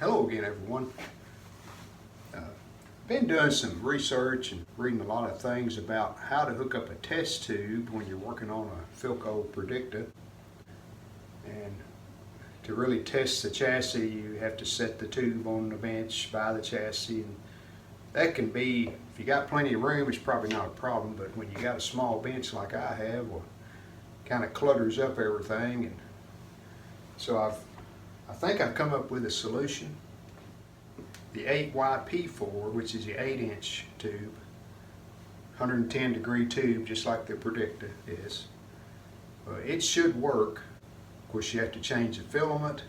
Hello again, everyone. Been doing some research and reading a lot of things about how to hook up a test tube when you're working on a Philco PREDICTA. And to really test the chassis, you have to set the tube on the bench by the chassis, and that can be, if you got plenty of room, it's probably not a problem, but when you got a small bench like I have, well, kind of clutters up everything. And so I think I've come up with a solution. The 8YP4, which is the 8-inch tube, 110-degree tube, just like the PREDICTA is. It should work. Of course, you have to change the filament,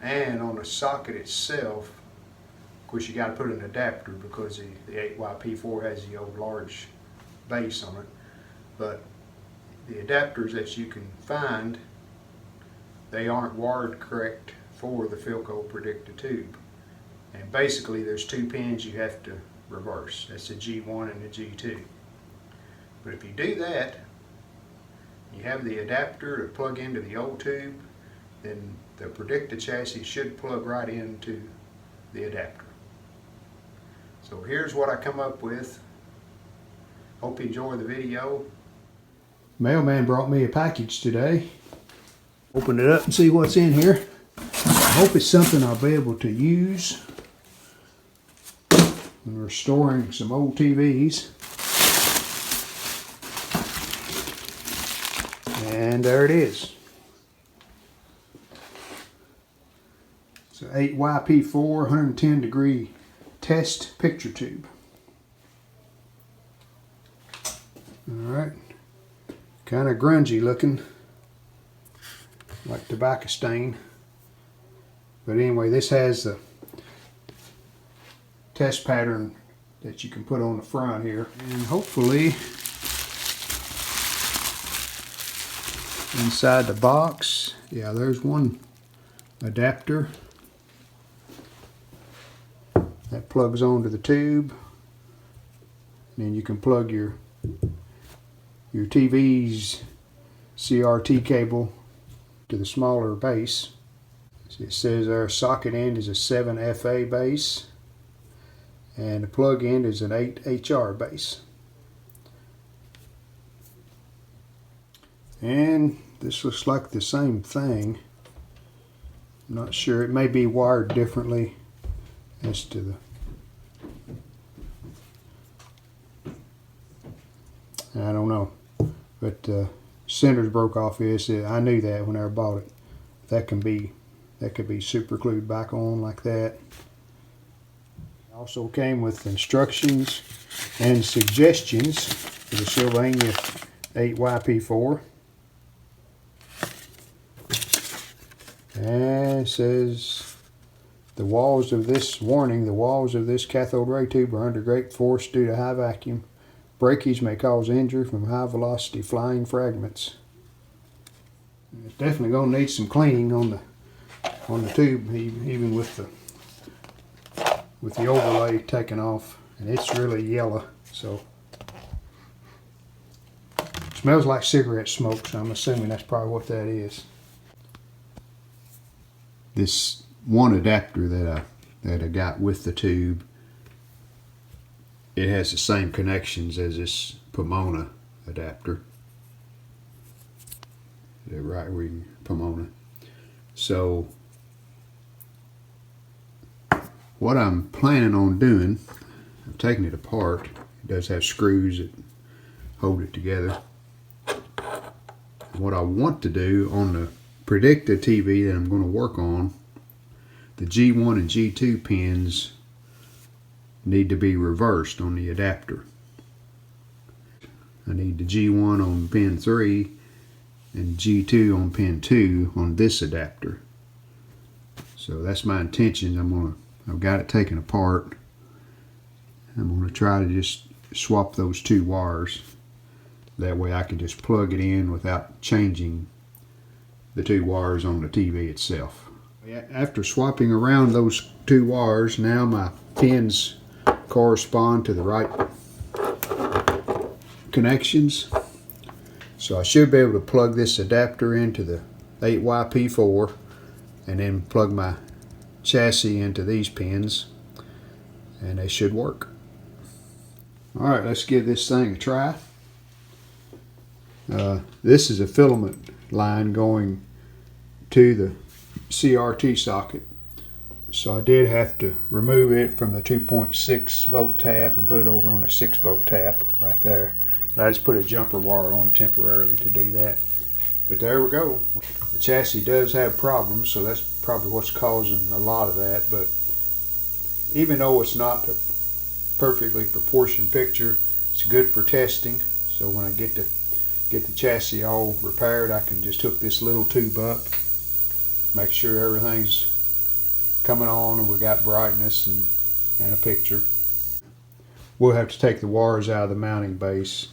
and on the socket itself, of course, you got to put an adapter because the 8YP4 has the old large base on it. But the adapters that you can find, they aren't wired correct for the Philco PREDICTA tube. And basically there's two pins you have to reverse. That's the G1 and the G2. But if you do that, you have the adapter to plug into the old tube, then the PREDICTA chassis should plug right into the adapter. So here's what I come up with. Hope you enjoy the video. Mailman brought me a package today. Open it up and see what's in here. I hope it's something I'll be able to use when restoring some old TVs. And there it is. It's an 8YP4 110-degree test picture tube. Alright. Kind of grungy looking, like tobacco stain. But anyway, this has the test pattern that you can put on the front here. And hopefully inside the box, yeah, there's one adapter that plugs onto the tube. And then you can plug your TV's CRT cable to the smaller base. It says our socket end is a 7FA base and the plug end is an 8HR base. And this looks like the same thing. I'm not sure, it may be wired differently as to the, I don't know, but centers broke off this. I knew that when I bought it. That could be super glued back on like that. Also came with instructions and suggestions for the Sylvania 8YP4. And it says the walls of this cathode ray tube are under great force due to high vacuum. Breakage may cause injury from high velocity flying fragments. It's definitely going to need some cleaning on the tube, even with the overlay taken off, and it's really yellow, so it smells like cigarette smoke, so I'm assuming that's probably what that is. This one adapter that I got with the tube, it has the same connections as this Pomona adapter. The right-wing Pomona. So what I'm planning on doing, I'm taking it apart. It does have screws that hold it together. What I want to do on the PREDICTA TV that I'm going to work on, the G1 and G2 pins need to be reversed on the adapter. I need the G1 on pin 3 and G2 on pin 2 on this adapter. So that's my intention. I've got it taken apart. I'm going to try to just swap those two wires. That way I can just plug it in without changing the two wires on the TV itself. After swapping around those two wires, now my pins correspond to the right connections. So I should be able to plug this adapter into the 8YP4 and then plug my chassis into these pins, and they should work. Alright, let's give this thing a try. This is a filament line going to the CRT socket, so I did have to remove it from the 2.6 volt tap and put it over on a 6 volt tap right there. I just put a jumper wire on temporarily to do that. But there we go. The chassis does have problems, so that's probably what's causing a lot of that. But even though it's not a perfectly proportioned picture, it's good for testing. So when I get the chassis all repaired, I can just hook this little tube up, make sure everything's coming on and we got brightness and a picture. We'll have to take the wires out of the mounting base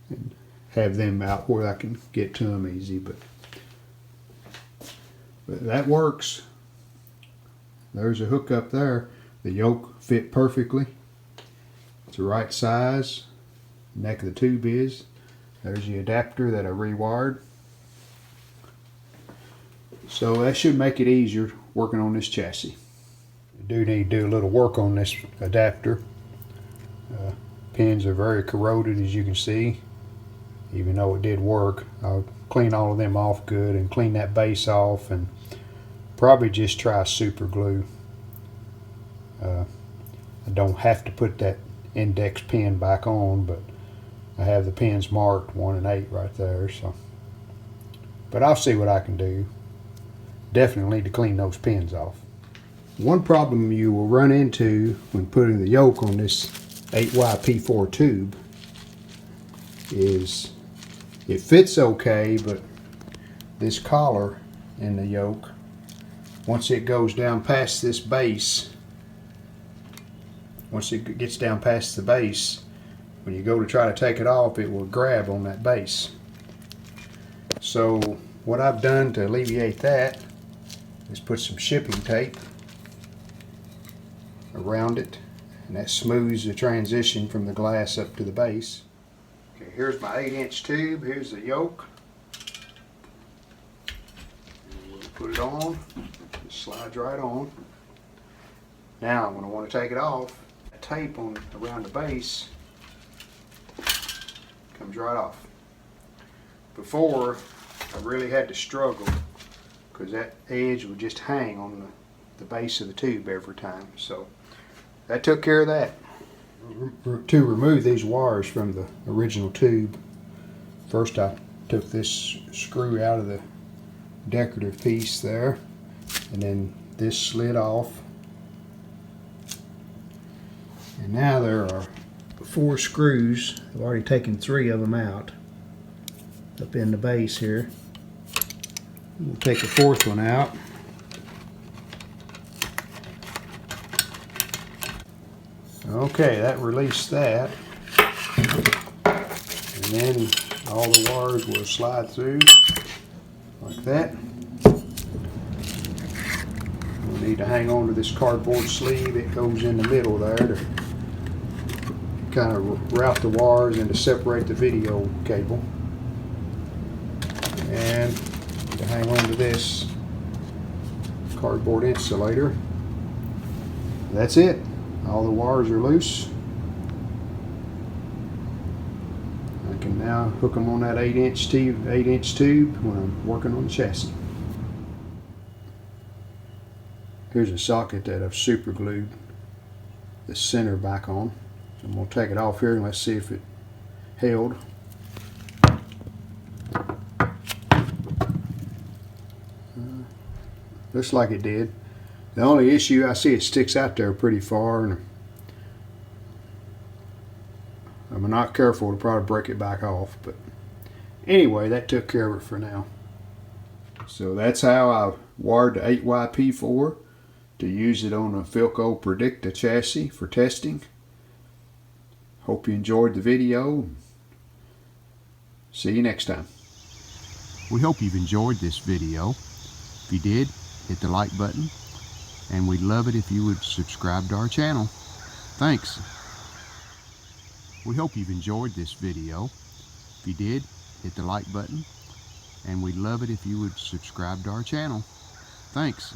and have them out where I can get to them easy, but that works. There's a hook up there. The yoke fit perfectly. It's the right size. The neck of the tube is. There's the adapter that I rewired. So that should make it easier working on this chassis. I do need to do a little work on this adapter. Pins are very corroded, as you can see. Even though it did work, I'll clean all of them off good and clean that base off, and probably just try super glue. I don't have to put that index pin back on, but I have the pins marked 1 and 8 right there. So, but I'll see what I can do. Definitely need to clean those pins off. One problem you will run into when putting the yoke on this 8YP4 tube is it fits okay, but this collar in the yoke, once it goes down past this base, once it gets down past the base, when you go to try to take it off, it will grab on that base. So what I've done to alleviate that is put some shipping tape around it, and that smooths the transition from the glass up to the base. Okay, here's my 8-inch tube. Here's the yoke. And we'll put it on. It slides right on. Now, when I want to take it off, the tape on around the base comes right off. Before, I really had to struggle because that edge would just hang on the base of the tube every time. So that took care of that. To remove these wires from the original tube, first I took this screw out of the decorative piece there, and then this slid off. And now there are 4 screws. I've already taken 3 of them out up in the base here. We'll take the 4th one out. Okay, that released that. And then all the wires will slide through like that. We'll need to hang on to this cardboard sleeve. It goes in the middle there to kind of route the wires and to separate the video cable. And to hang on to this cardboard insulator. That's it. All the wires are loose. I can now hook them on that 8-inch tube when I'm working on the chassis. Here's a socket that I've super glued the center back on. So I'm going to take it off here and let's see if it held. Looks like it did. The only issue I see, it sticks out there pretty far, and if I'm not careful, it'll probably break it back off. But anyway, that took care of it for now. So that's how I wired the 8YP4 to use it on a Philco PREDICTA chassis for testing. Hope you enjoyed the video. See you next time. We hope you've enjoyed this video. If you did, hit the like button. And we'd love it if you would subscribe to our channel. Thanks. We hope you've enjoyed this video. If you did, hit the like button. And we'd love it if you would subscribe to our channel. Thanks.